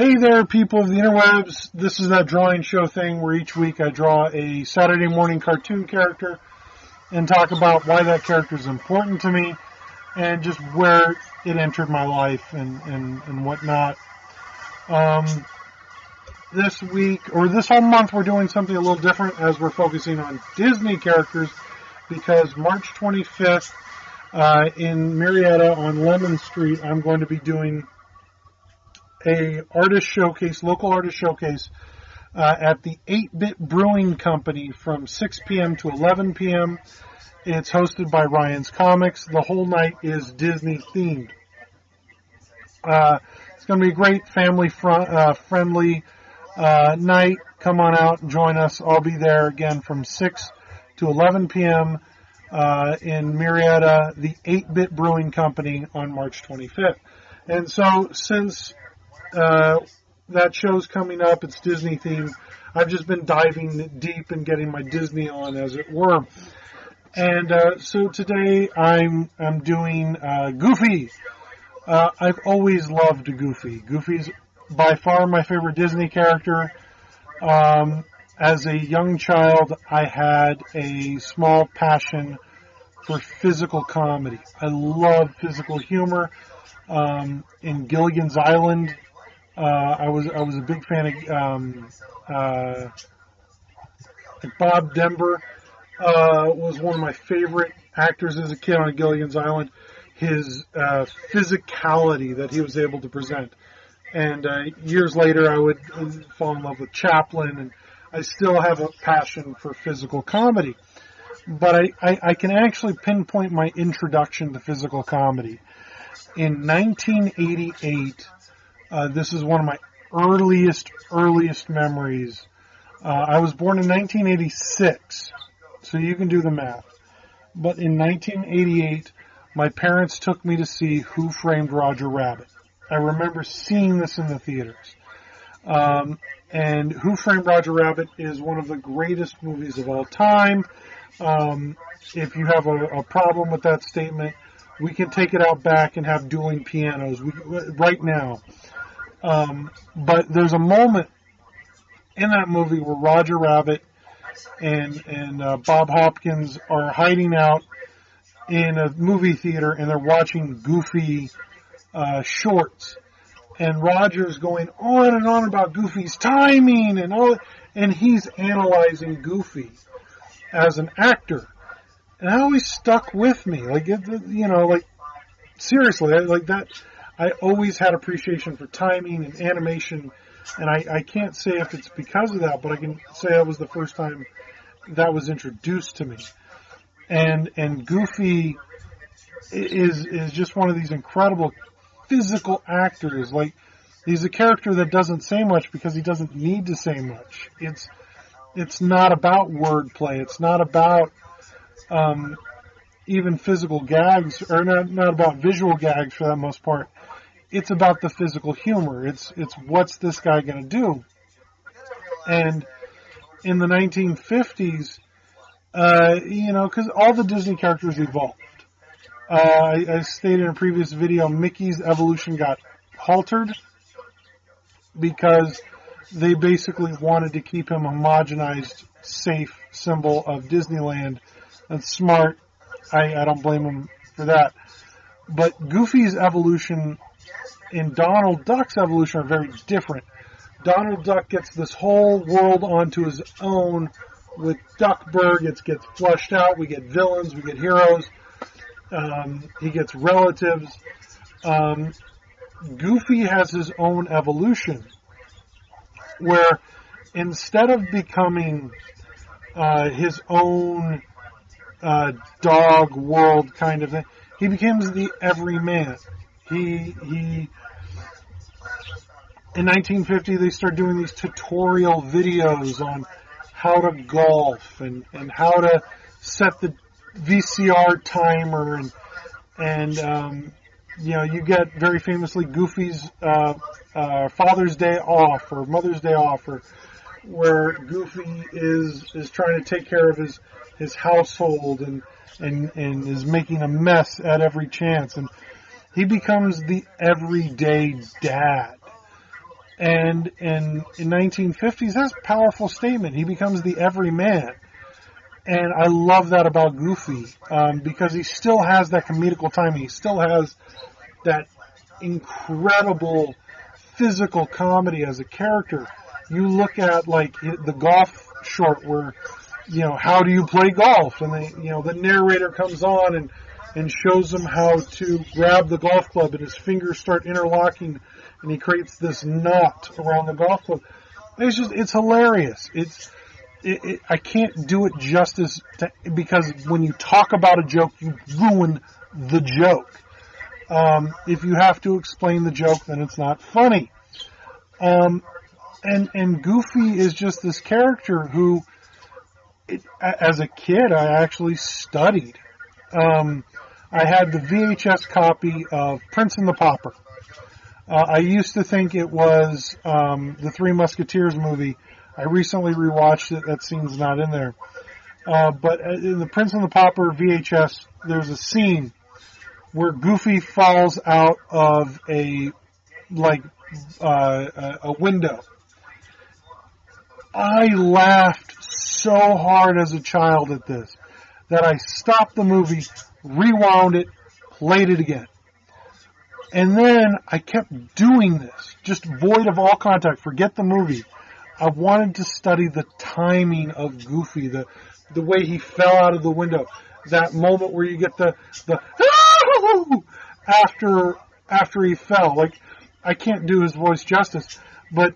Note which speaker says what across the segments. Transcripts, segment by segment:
Speaker 1: Hey there, people of the interwebs. This is that drawing show thing where each week I draw a Saturday morning cartoon character and talk about why that character is important to me and just where it entered my life and whatnot. This week, or this whole month, we're doing something a little different as we're focusing on Disney characters because March 25th in Marietta on Lemon Street, I'm going to be doing a artist showcase, local artist showcase at the 8-Bit Brewing Company from 6 p.m. to 11 p.m. It's hosted by Ryan's Comics. The whole night is Disney themed. It's going to be a great family friendly night. Come on out and join us. I'll be there again from 6 to 11 p.m. In Marietta, the 8-Bit Brewing Company on March 25th. And so since that show's coming up, it's Disney themed, I've just been diving deep and getting my Disney on, as it were. And so today I'm doing Goofy. I've always loved Goofy. Goofy's by far my favorite Disney character. As a young child, I had a small passion for physical comedy. I love physical humor. In Gilligan's Island, I was a big fan of Bob Denver. Was one of my favorite actors as a kid on Gilligan's Island. His physicality that he was able to present. And years later, I would fall in love with Chaplin, and I still have a passion for physical comedy. But I can actually pinpoint my introduction to physical comedy. In 1988, this is one of my earliest memories. I was born in 1986, so you can do the math. But in 1988, my parents took me to see Who Framed Roger Rabbit. I remember seeing this in the theaters. And Who Framed Roger Rabbit is one of the greatest movies of all time. If you have a problem with that statement, we can take it out back and have dueling pianos right now. But there's a moment in that movie where Roger Rabbit and Bob Hopkins are hiding out in a movie theater and they're watching Goofy shorts. And Roger's going on and on about Goofy's timing and all, and he's analyzing Goofy as an actor. And that always stuck with me. Seriously, like that. I always had appreciation for timing and animation, and I can't say if it's because of that, but I can say that was the first time that was introduced to me. And Goofy is just one of these incredible physical actors. Like, he's a character that doesn't say much because he doesn't need to say much. It's not about wordplay. It's not about even physical gags, or not about visual gags for the most part. It's about the physical humor. It's what's this guy going to do? And in the 1950s, because all the Disney characters evolved. I stated in a previous video, Mickey's evolution got halted because they basically wanted to keep him a homogenized, safe symbol of Disneyland. That's smart. I don't blame him for that. But Goofy's evolution and Donald Duck's evolution are very different. Donald Duck gets this whole world onto his own. With Duckburg, it gets flushed out. We get villains, we get heroes. He gets relatives. Goofy has his own evolution, where instead of becoming his own dog world kind of thing, he becomes the everyman. He in 1950 they start doing these tutorial videos on how to golf and how to set the VCR timer and you get very famously Goofy's Father's Day off or Mother's Day off, or where Goofy is trying to take care of his household and is making a mess at every chance, and he becomes the everyday dad. And in 1950s, that's a powerful statement. He becomes the everyman. And I love that about Goofy, because he still has that comedical timing. He still has that incredible physical comedy as a character. You look at like the golf short where, how do you play golf? And the narrator comes on and shows him how to grab the golf club, and his fingers start interlocking, and he creates this knot around the golf club. It's hilarious. I can't do it justice because when you talk about a joke, you ruin the joke. If you have to explain the joke, then it's not funny. And Goofy is just this character who, as a kid, I actually studied. I had the VHS copy of Prince and the Pauper. I used to think it was the Three Musketeers movie. I recently rewatched it. That scene's not in there. But in the Prince and the Pauper VHS, there's a scene where Goofy falls out of a window. I laughed so hard as a child at this that I stopped the movie, rewound it, played it again. And then I kept doing this, just void of all contact, forget the movie. I wanted to study the timing of Goofy, the way he fell out of the window, that moment where you get the after he fell. Like, I can't do his voice justice, but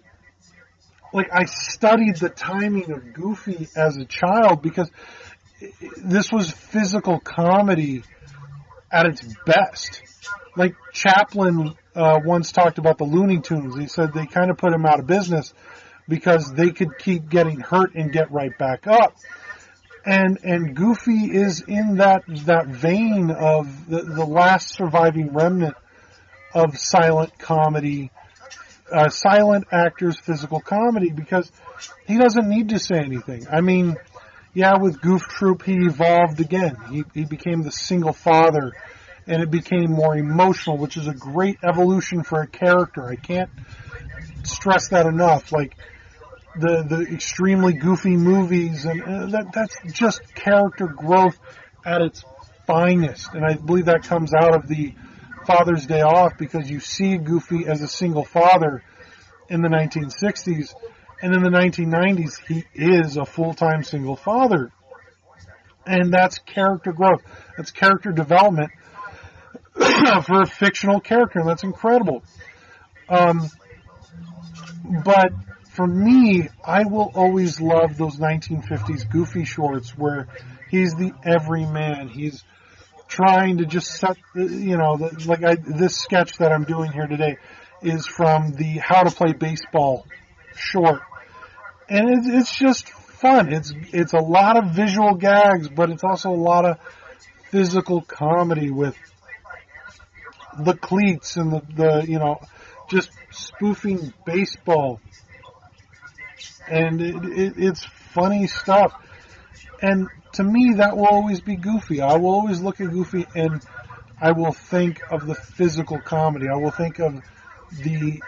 Speaker 1: like I studied the timing of Goofy as a child because this was physical comedy at its best. Like Chaplin once talked about the Looney Tunes. He said they kind of put him out of business because they could keep getting hurt and get right back up. And Goofy is in that vein of the last surviving remnant of silent comedy, silent actors, physical comedy, because he doesn't need to say anything. I mean, yeah, with Goof Troop, he evolved again. He became the single father, and it became more emotional, which is a great evolution for a character. I can't stress that enough. Like, the extremely goofy movies, and that's just character growth at its finest. And I believe that comes out of the Father's Day Off, because you see Goofy as a single father in the 1960s, and in the 1990s he is a full-time single father. And that's character growth. That's character development for a fictional character, and that's incredible. But for me, I will always love those 1950s Goofy shorts where he's the everyman. He's trying to just set, this sketch that I'm doing here today is from the How to Play Baseball short. And it's just fun. It's a lot of visual gags, but it's also a lot of physical comedy with the cleats and the just spoofing baseball. And it's funny stuff. And to me, that will always be Goofy. I will always look at Goofy and I will think of the physical comedy. I will think of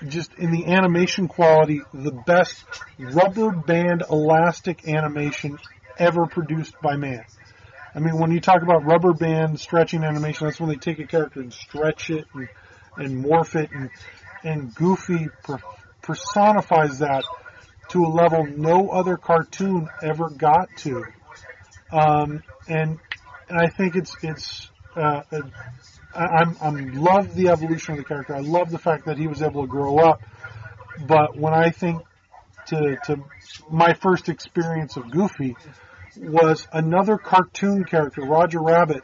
Speaker 1: just in the animation quality, the best rubber band elastic animation ever produced by man. I mean, when you talk about rubber band stretching animation, that's when they take a character and stretch it and morph it. And Goofy personifies that to a level no other cartoon ever got to. And I think I love the evolution of the character. I love the fact that he was able to grow up. But when I think to my first experience of Goofy was another cartoon character, Roger Rabbit,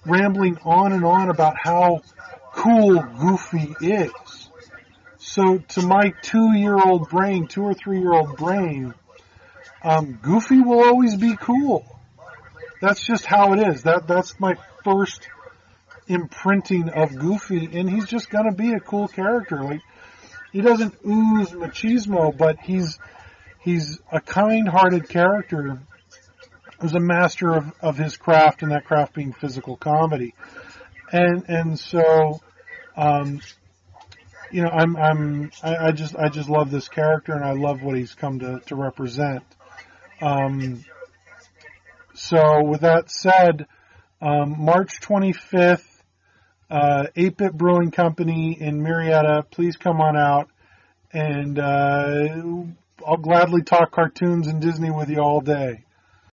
Speaker 1: rambling on and on about how cool Goofy is. So to my 2-year-old brain, 2 or 3-year-old brain, Goofy will always be cool. That's just how it is. That's my first imprinting of Goofy, and he's just gonna be a cool character. Like, he doesn't ooze machismo, but he's a kind-hearted character who's a master of his craft, and that craft being physical comedy. And so I just love this character, and I love what he's come to represent. So with that said, March 25th, 8-Bit Brewing Company in Marietta, please come on out, and I'll gladly talk cartoons and Disney with you all day.